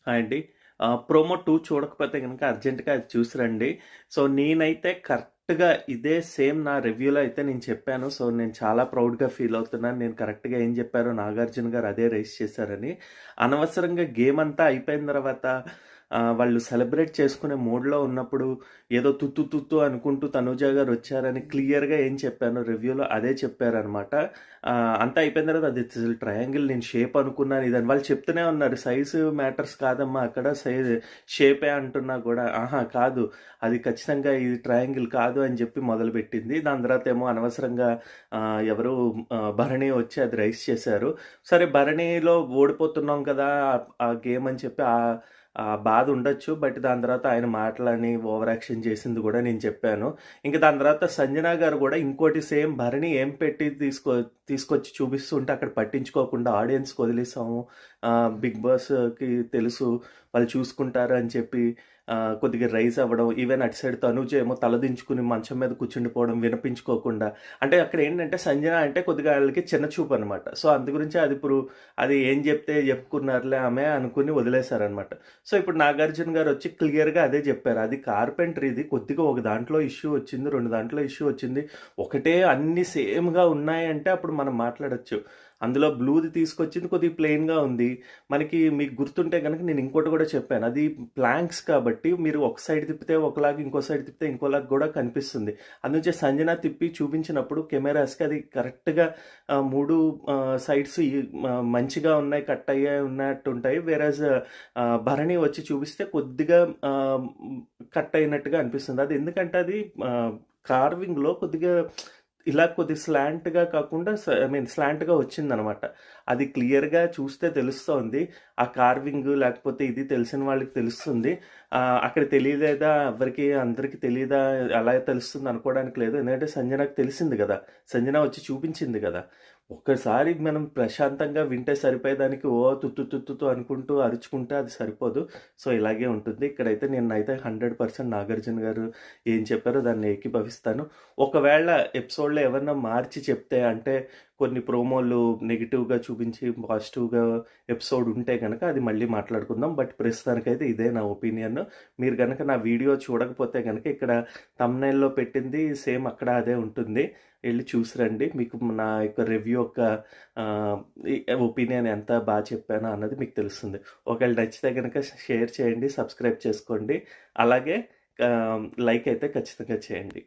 Hi అండి. Promo 2 చూడకపోతే గనుక అర్జెంట్‌గా అది చూసి రండి. సో, నేనైతే కరెక్ట్‌గా ఇదే సేమ్ నా రివ్యూలో అయితే నేను చెప్పాను. సో, నేను చాలా ప్రౌడ్‌గా ఫీల్ అవుతున్నాను. నేను కరెక్ట్‌గా ఏం చెప్పారో 'నాగార్జున' గారు అదే రైజ్ చేశారని. అనవసరంగా గేమ్ అంతా అయిపోయిన తర్వాత వాళ్ళు సెలబ్రేట్ చేసుకునే మూడ్‌లో ఉన్నప్పుడు ఏదో తుత్తు తుత్తు అనుకుంటూ 'తనూజ' గారు వచ్చారని క్లియర్‌గా ఏం చెప్పానో రివ్యూలో అదే చెప్పారనమాట. అంతా అయిపోయిన తర్వాత అది అసలు ట్రయాంగిల్ నేను షేప్ అనుకున్నాను ఇదని వాళ్ళు చెప్తూనే ఉన్నారు. సైజు మ్యాటర్స్ కాదమ్మా అక్కడ షేపే అంటున్నా గూడా, ఆహా! కాదు అది ఖచ్చితంగా ఇది ట్రయాంగిల్ కాదు అని చెప్పి మొదలుపెట్టింది. దాని తర్వాత ఏమో అనవసరంగా ఎవరు భరణి వచ్చి అది రైజ్ చేశారు. సరే భరణిలో ఓడిపోతున్నాం కదా! ఆ గేమ్ అని చెప్పి బాధ ఉండొచ్చు. బట్ దాని తర్వాత ఆయన మాటలని ఓవర్ యాక్షన్ చేసింది గూడా నేను చెప్పాను. ఇంక దాని తర్వాత సంజన గారు గూడా ఇంకోటి సేమ్ భరణి ఏం పెట్టి తీసుకొచ్చి చూపిస్తుంటే అక్కడ పట్టించుకోకుండా ఆడియన్స్‌కి వదిలేసాము. బిగ్ బాస్‌కి తెలుసు వాళ్ళు చూసుకుంటారు అని చెప్పి కొద్దిగా రైజ్ అవ్వడం. ఈవెన్ అటు సైడ్ తనూజ ఏమో తలదించుకుని మంచం మీద కూర్చుండిపోవడం వినిపించుకోకుండా. అంటే అక్కడ ఏంటంటే సంజన అంటే కొద్దిగా ఆళ్ళకి చిన్న చూపు అనమాట. సో, అందు గురించి అది ఏం చెప్తే చెప్పుకున్నారులే ఆమె అనుకుని వదిలేసారనమాట. సో, ఇప్పుడు 'నాగార్జున' గారొచ్చి క్లియర్‌గా అదే జెప్పారు. అది కార్పెంటరీది కొద్దిగా ఒక దాంట్లో ఇష్యూ వచ్చింది, 2 దాంట్లో ఇష్యూ వచ్చింది. ఒకటే అన్నీ సేమ్‌గా ఉన్నాయంటే అప్పుడు మనం మాట్లాడొచ్చు. అందులో బ్లూది తీసుకొచ్చింది కొద్దిగా ప్లెయిన్‌గా ఉంది. మీకు గుర్తుంటే గనక నేను ఇంకోటి గూడా చెప్పాను. అది ప్లాంక్స్ కాబట్టి మీరు ఒక సైడ్ తిప్పితే ఒకలాగా, ఇంకో సైడ్ తిప్పితే ఇంకోలాగా గూడా కనిపిస్తుంది. అందుంచే సంజన తిప్పి చూపించినప్పుడు కెమెరాస్‌కి అది కరెక్ట్‌గా 3 సైడ్స్ మంచిగా ఉన్నాయి, కట్ అయ్యాయి ఉన్నట్టుంటాయి. వేరేజ్ భరణి వచ్చి చూపిస్తే కొద్దిగా కట్ అయినట్టుగా అనిపిస్తుంది. అది ఎందుకంటే అది కార్వింగ్‌లో కొద్దిగా ఇలా కొద్దిగా స్లాంట్‌గా కాకుండా స్లాంట్‌గా వచ్చిందనమాట. అది క్లియర్‌గా చూస్తే తెలుస్తోంది. ఆ కార్వింగ్ లేకపోతే ఇది తెలిసిన వాళ్ళకి తెలుస్తుంది. అక్కడ తెలియలేదా ఎవ్వరికీ అందరికి తెలీదా ఎలా తెలుస్తుంది అనుకోవడానికి లేదు. ఎందుకంటే సంజనకి తెలిసింది గదా! సంజన వచ్చి చూపించింది గదా! ఒక్కసారి మనం ప్రశాంతంగా వింటే సరిపోయేదానికి తుత్తు తుత్తుతో అనుకుంటూ అరుచుకుంటే అది సరిపోదు. సో, ఇలాగే ఉంటుంది. ఇక్కడైతే నేనైతే 100% నాగార్జున గారు ఏం చెప్పారో దాన్ని ఏకీభవిస్తాను. ఒకవేళ ఎపిసోడ్‌లో ఏమన్నా మార్చి చెప్తే అంటే కొన్ని ప్రోమోలు నెగెటివ్‌గా చూపించి పాజిటివ్‌గా ఎపిసోడ్ ఉంటే గనక అది మళ్ళీ మాట్లాడుకుందాం. బట్ ప్రస్తుతానికైతే ఇదే నా ఒపీనియన్. మీరు గనక నా వీడియో చూడకపోతే గనక ఇక్కడ థంబ్‌నెయిల్‌లో పెట్టింది సేమ్ అక్కడ అదే ఉంటుంది. ఎళ్లి చూసి రండి. మీకు నా యొక్క రివ్యూ యొక్క ఒపీనియన్ ఎంత చెప్పానో అన్నది మీకు తెలుస్తుంది. ఒకవేళ నచ్చితే గనక షేర్ చేయండి, సబ్స్క్రైబ్ చేసుకోండి. అలాగే లైక్ అయితే ఖచ్చితంగా చేయండి.